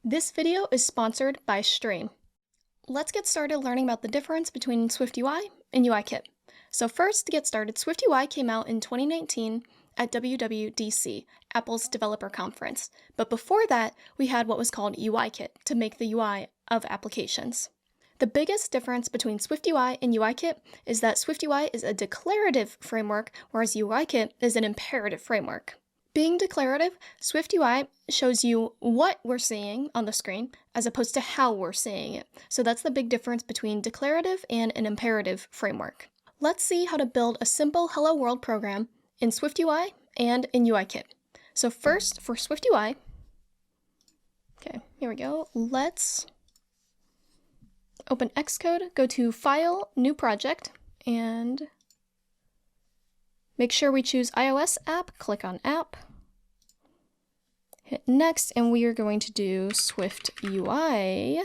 This video is sponsored by Stream. Let's get started learning about the difference between SwiftUI and UIKit. So first, to get started, SwiftUI came out in 2019 at WWDC, Apple's developer conference. But before that, we had what was called UIKit to make the UI of applications. The biggest difference between SwiftUI and UIKit is that SwiftUI is a declarative framework, whereas UIKit is an imperative framework. Being declarative, SwiftUI shows you what we're seeing on the screen as opposed to how we're seeing it. So that's the big difference between declarative and an imperative framework. Let's see how to build a simple Hello World program in SwiftUI and in UIKit. So first, for SwiftUI, okay, here we go. Let's open Xcode, go to File, New Project, and make sure we choose iOS app, click on app, hit next, and we are going to do SwiftUI.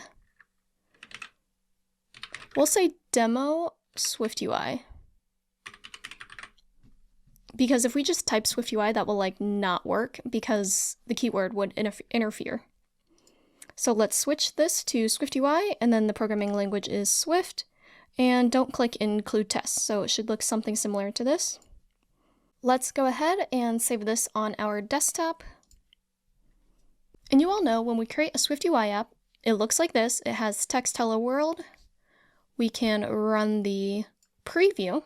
We'll say demo SwiftUI. Because if we just type SwiftUI, that will not work because the keyword would interfere. So let's switch this to SwiftUI, and then the programming language is Swift, and don't click include tests. So it should look something similar to this. Let's go ahead and save this on our desktop. And you all know when we create a SwiftUI app, it looks like this. It has text hello world. We can run the preview.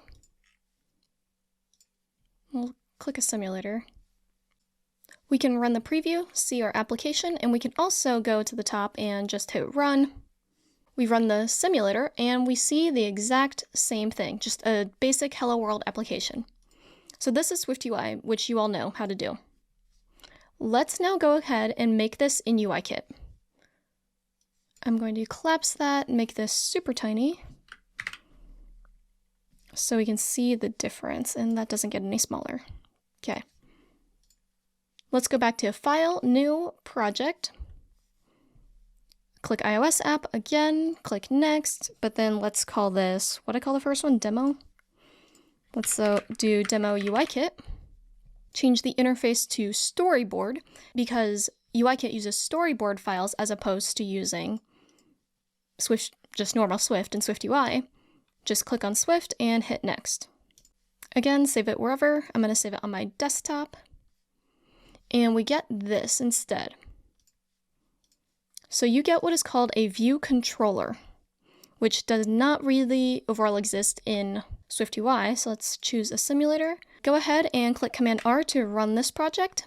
We'll click a simulator. We can run the preview, see our application, and we can also go to the top and just hit run. We run the simulator and we see the exact same thing, just a basic hello world application. So this is SwiftUI, which you all know how to do. Let's now go ahead and make this in UIKit. I'm going to collapse that, make this super tiny, so we can see the difference, and that doesn't get any smaller. Okay. Let's go back to File, New, Project. Click iOS app again, click Next, but then let's call this, what I call the first one, Demo? Let's do Demo UIKit. Change the interface to Storyboard because UIKit uses Storyboard files as opposed to using Swift, just normal Swift and SwiftUI. Just click on Swift and hit Next. Again, save it wherever. I'm going to save it on my desktop. And we get this instead. So you get what is called a view controller, which does not really overall exist in SwiftUI. So let's choose a simulator. Go ahead and click Command R to run this project.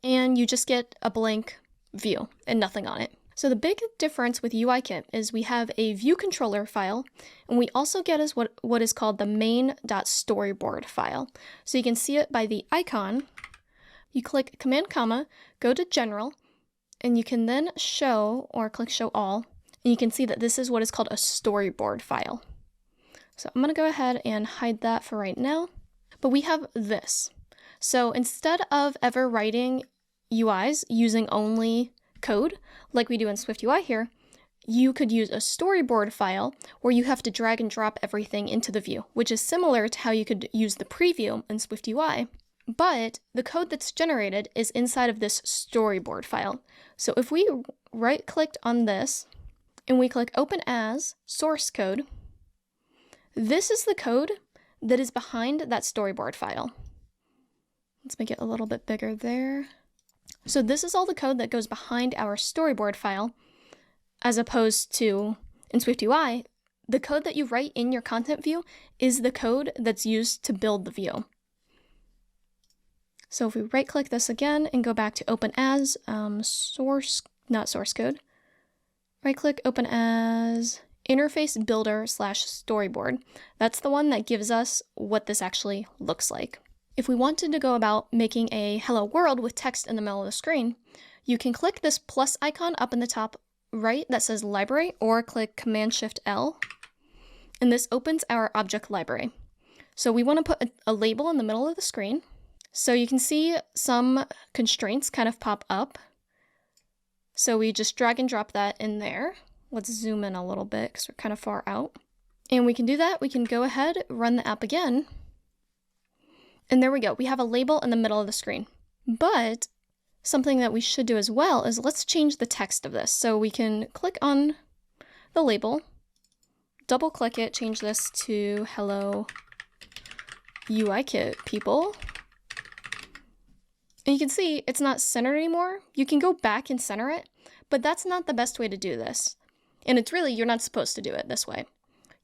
And you just get a blank view and nothing on it. So the big difference with UIKit is we have a view controller file, and we also get is what is called the main.storyboard file. So you can see it by the icon. You click Command comma, go to General, and you can then show or click Show All, and you can see that this is what is called a storyboard file. So I'm going to go ahead and hide that for right now. But we have this. So instead of ever writing UIs using only code, like we do in SwiftUI here, you could use a storyboard file where you have to drag and drop everything into the view, which is similar to how you could use the preview in SwiftUI. But the code that's generated is inside of this storyboard file. So if we right-clicked on this and we click Open As Source Code, this is the code that is behind that storyboard file. Let's make it a little bit bigger there. So this is all the code that goes behind our storyboard file, as opposed to in SwiftUI, the code that you write in your content view is the code that's used to build the view. So if we right-click this again and go back to Open As source code, right-click Open As Interface Builder / Storyboard. That's the one that gives us what this actually looks like. If we wanted to go about making a hello world with text in the middle of the screen, you can click this plus icon up in the top right that says library, or click Command-Shift-L, and this opens our object library. So we want to put a label in the middle of the screen. So you can see some constraints kind of pop up. So we just drag and drop that in there. Let's zoom in a little bit because we're kind of far out. And we can do that. We can go ahead, run the app again. And there we go. We have a label in the middle of the screen. But something that we should do as well is let's change the text of this. So we can click on the label, double click it, change this to hello UIKit people. And you can see it's not centered anymore. You can go back and center it, but that's not the best way to do this. And it's really, you're not supposed to do it this way.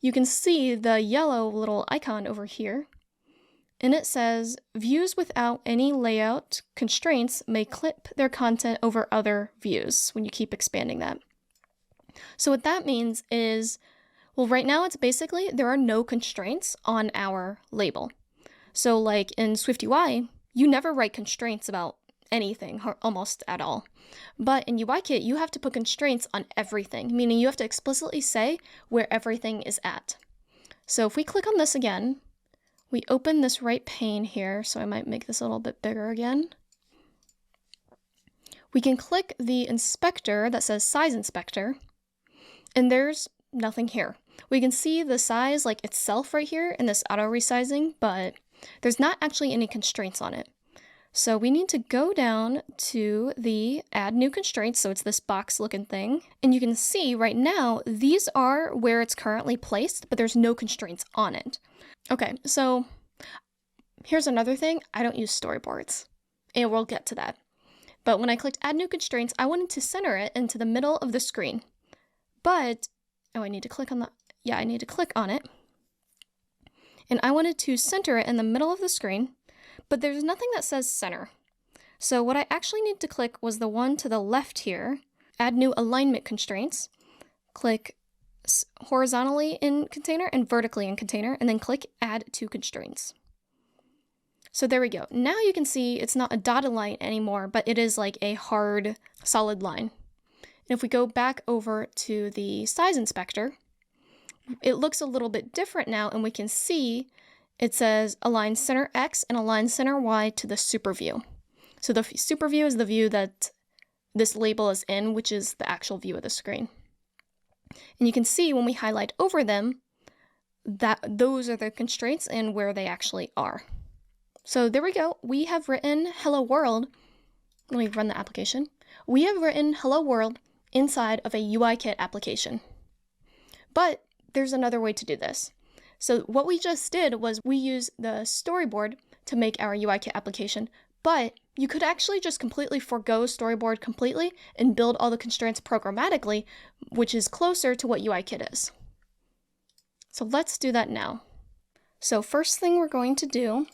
You can see the yellow little icon over here, and it says views without any layout constraints may clip their content over other views when you keep expanding that. So what that means is, well, right now it's basically there are no constraints on our label. So like in SwiftUI, you never write constraints about anything, almost at all. But in UIKit, you have to put constraints on everything, meaning you have to explicitly say where everything is at. So if we click on this again, we open this right pane here, so I might make this a little bit bigger again. We can click the inspector that says size inspector, and there's nothing here. We can see the size like itself right here in this auto resizing, but there's not actually any constraints on it. So we need to go down to the add new constraints. So it's this box looking thing. And you can see right now, these are where it's currently placed, but there's no constraints on it. Okay, so here's another thing. I don't use storyboards, and we'll get to that. But when I clicked add new constraints, I wanted to center it into the middle of the screen. But, oh, I need to click on I need to click on it. And I wanted to center it in the middle of the screen, but there's nothing that says center. So what I actually need to click was the one to the left here, add new alignment constraints, click horizontally in container and vertically in container, and then click add to constraints. So there we go. Now you can see it's not a dotted line anymore, but it is like a hard, solid line. And if we go back over to the size inspector, it looks a little bit different now, and we can see it says align center X and align center Y to the super view. So the super view is the view that this label is in, which is the actual view of the screen. And you can see when we highlight over them that those are the constraints and where they actually are. So there we go. We have written hello world. Let me run the application. We have written hello world inside of a UIKit application. But there's another way to do this. So what we just did was we used the storyboard to make our UIKit application, but you could actually just completely forgo storyboard completely and build all the constraints programmatically, which is closer to what UIKit is. So let's do that now. So first thing we're going to do,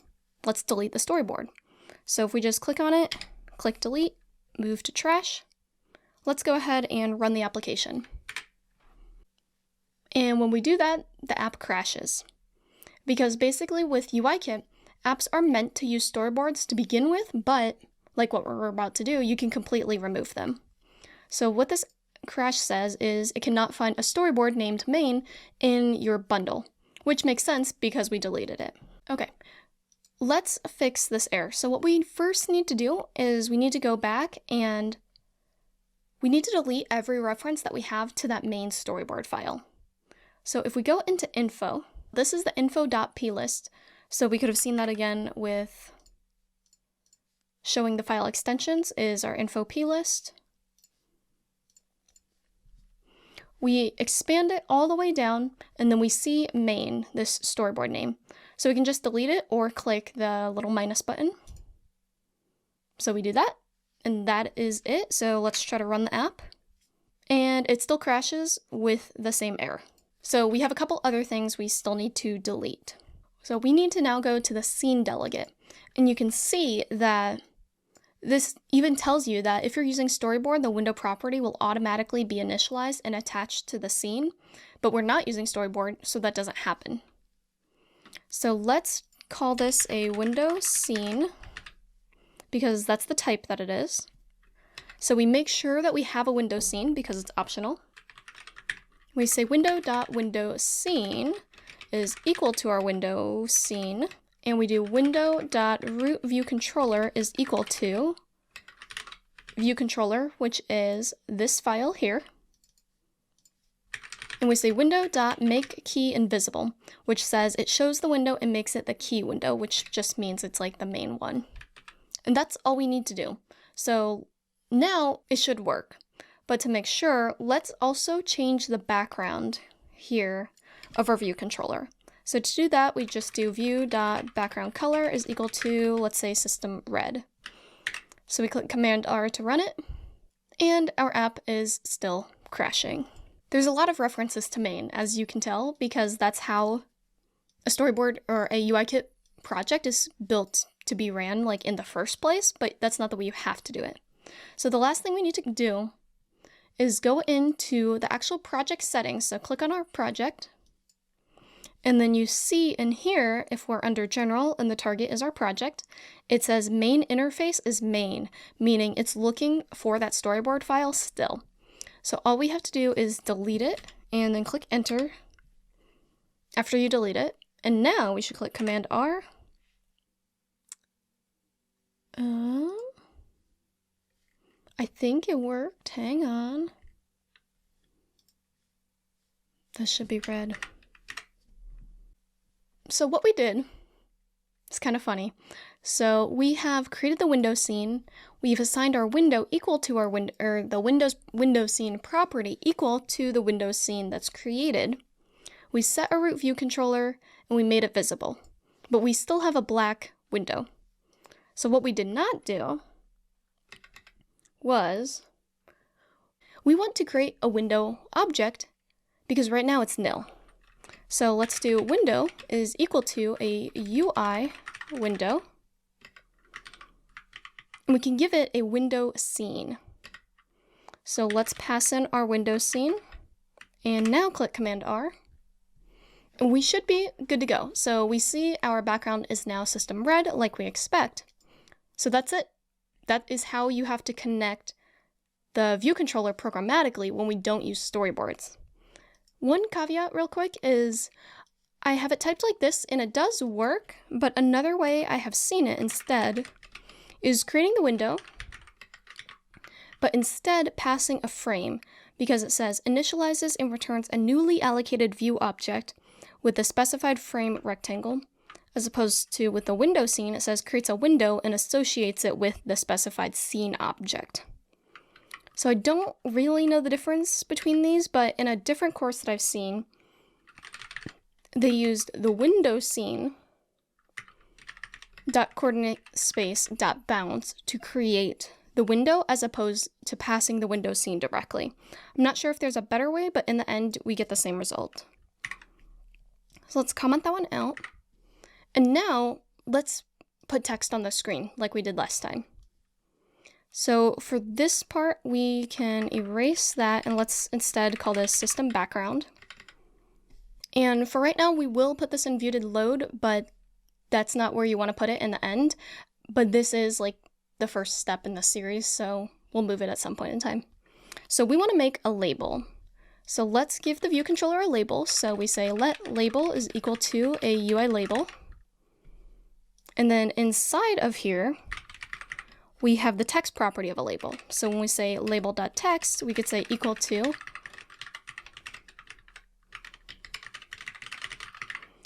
let's delete the storyboard. So if we just click on it, click delete, move to trash, let's go ahead and run the application. And when we do that, the app crashes. Because basically with UIKit, apps are meant to use storyboards to begin with, but like what we're about to do, you can completely remove them. So what this crash says is it cannot find a storyboard named main in your bundle, which makes sense because we deleted it. Okay, let's fix this error. So what we first need to do is we need to go back and we need to delete every reference that we have to that main storyboard file. So if we go into info, this is the info.plist. So we could have seen that again with showing the file extensions is our info plist. We expand it all the way down, and then we see main, this storyboard name. So we can just delete it or click the little minus button. So we do that, and that is it. So let's try to run the app. And it still crashes with the same error. So we have a couple other things we still need to delete. So we need to now go to the scene delegate. And you can see that this even tells you that if you're using Storyboard, the window property will automatically be initialized and attached to the scene, but we're not using Storyboard, so that doesn't happen. So let's call this a window scene because that's the type that it is. So we make sure that we have a window scene because it's optional. We say window.window_scene is equal to our window scene, and we do window.rootViewController is equal to viewController, which is this file here. And we say window.makeKeyInvisible, which says it shows the window and makes it the key window, which just means it's like the main one. And that's all we need to do. So now it should work. But to make sure, let's also change the background here of our view controller. So to do that, we just do view.background color is equal to, let's say, system red. So we click Command R to run it, and our app is still crashing. There's a lot of references to main, as you can tell, because that's how a storyboard or a UIKit project is built to be ran, like, in the first place, but that's not the way you have to do it. So the last thing we need to do is go into the actual project settings. So click on our project, and then you see in here, if we're under general and the target is our project, it says main interface is main, meaning it's looking for that storyboard file still. So all we have to do is delete it and then click enter after you delete it. And now we should click Command R. I think it worked. Hang on. This should be red. So what we did, it's kind of funny. So we have created the window scene. We've assigned our window equal to our the window scene property equal to the window scene that's created. We set our root view controller and we made it visible, but we still have a black window. So what we did not do was we want to create a window object because right now it's nil. So let's do window is equal to a UI window, and we can give it a window scene. So let's pass in our window scene, and now click Command R, and we should be good to go. So we see our background is now system red like we expect. So that's it. That is how you have to connect the view controller programmatically when we don't use storyboards. One caveat real quick is I have it typed like this and it does work, but another way I have seen it instead is creating the window, but instead passing a frame, because it says initializes and returns a newly allocated view object with the specified frame rectangle, as opposed to with the window scene, it says creates a window and associates it with the specified scene object. So I don't really know the difference between these, but in a different course that I've seen, they used the window scene dot coordinate space dot bounds to create the window as opposed to passing the window scene directly. I'm not sure if there's a better way, but in the end, we get the same result. So let's comment that one out. And now let's put text on the screen like we did last time. So for this part, we can erase that and let's instead call this system background. And for right now, we will put this in view to load, but that's not where you want to put it in the end. But this is like the first step in the series, so we'll move it at some point in time. So we want to make a label. So let's give the view controller a label. So we say let label is equal to a UI label. And then inside of here, we have the text property of a label. So when we say label.text, we could say equal to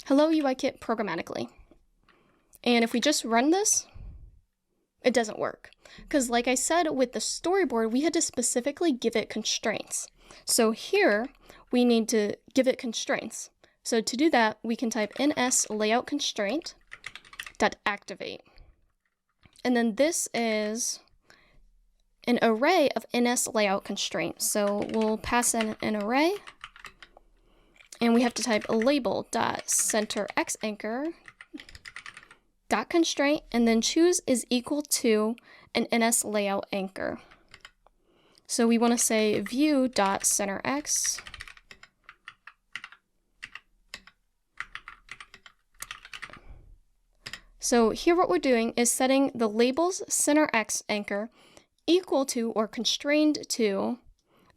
hello UIKit programmatically. And if we just run this, it doesn't work. Because like I said, with the storyboard, we had to specifically give it constraints. So here, we need to give it constraints. So to do that, we can type ns layout constraint dot activate. And then this is an array of ns layout constraints. So we'll pass in an array, and we have to type label.centerXanchor dot constraint, and then choose is equal to an ns layout anchor. So we want to say view.centerX So here what we're doing is setting the label's center X anchor equal to or constrained to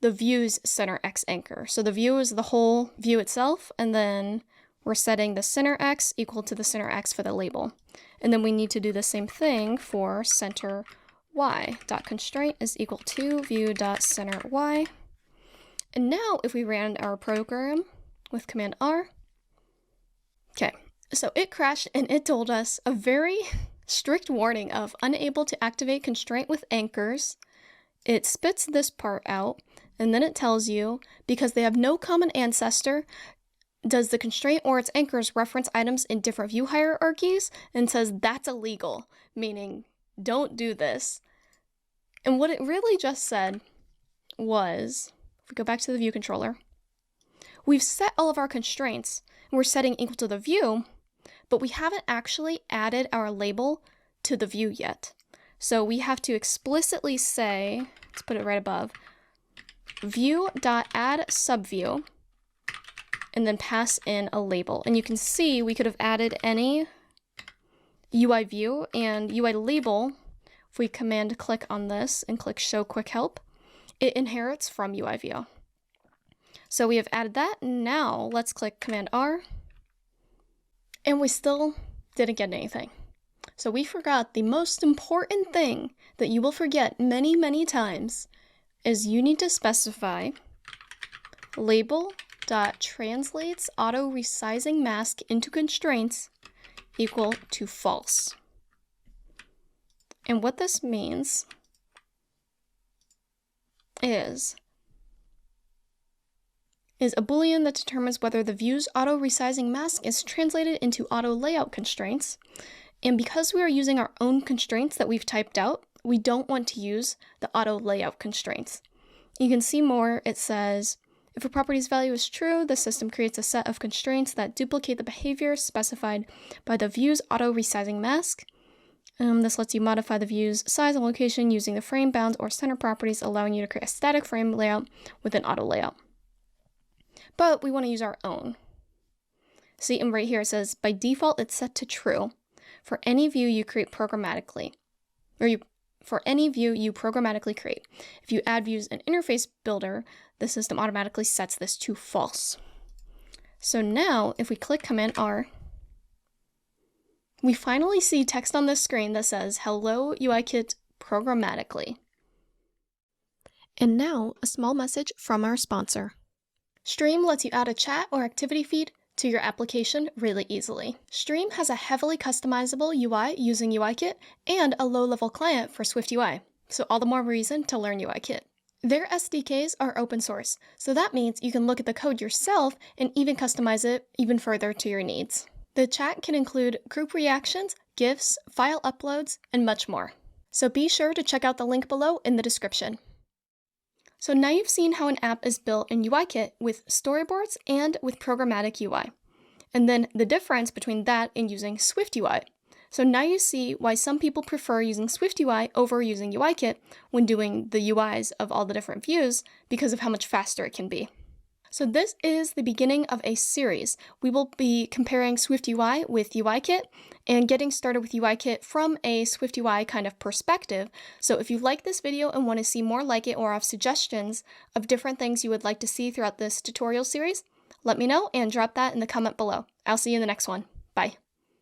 the view's center X anchor. So the view is the whole view itself, and then we're setting the center X equal to the center X for the label. And then we need to do the same thing for center Y. Dot constraint is equal to view.center Y. And now if we ran our program with Command R, okay. So it crashed and it told us a very strict warning of unable to activate constraint with anchors. It spits this part out, and then it tells you, because they have no common ancestor, does the constraint or its anchors reference items in different view hierarchies, and says that's illegal, meaning don't do this. And what it really just said was, if we go back to the view controller, we've set all of our constraints, and we're setting equal to the view, but we haven't actually added our label to the view yet. So we have to explicitly say, let's put it right above, view.add_subview, and then pass in a label. And you can see we could have added any UI view and UI label. If we command click on this and click show quick help, it inherits from UI view. So we have added that. Now let's click command R, and we still didn't get anything. So we forgot the most important thing that you will forget many, many times is you need to specify label.translates auto resizing mask into constraints equal to false. And what this means is a Boolean that determines whether the view's auto resizing mask is translated into auto layout constraints. And because we are using our own constraints that we've typed out, we don't want to use the auto layout constraints. You can see more. It says, if a property's value is true, the system creates a set of constraints that duplicate the behavior specified by the view's auto resizing mask. This lets you modify the view's size and location using the frame, bounds, or center properties, allowing you to create a static frame layout with an auto layout. But we want to use our own. See, and right here it says, by default, it's set to true for any view you create programmatically, for any view you programmatically create. If you add views in interface builder, the system automatically sets this to false. So now, if we click Command R, we finally see text on this screen that says, hello UIKit programmatically. And now, a small message from our sponsor. Stream lets you add a chat or activity feed to your application really easily. Stream has a heavily customizable UI using UIKit and a low-level client for SwiftUI, so all the more reason to learn UIKit. Their SDKs are open source, so that means you can look at the code yourself and even customize it even further to your needs. The chat can include group reactions, GIFs, file uploads, and much more. So be sure to check out the link below in the description. So now you've seen how an app is built in UIKit with storyboards and with programmatic UI, and then the difference between that and using SwiftUI. So now you see why some people prefer using SwiftUI over using UIKit when doing the UIs of all the different views because of how much faster it can be. So this is the beginning of a series. We will be comparing SwiftUI with UIKit and getting started with UIKit from a SwiftUI kind of perspective. So if you like this video and want to see more like it or have suggestions of different things you would like to see throughout this tutorial series, let me know and drop that in the comment below. I'll see you in the next one. Bye.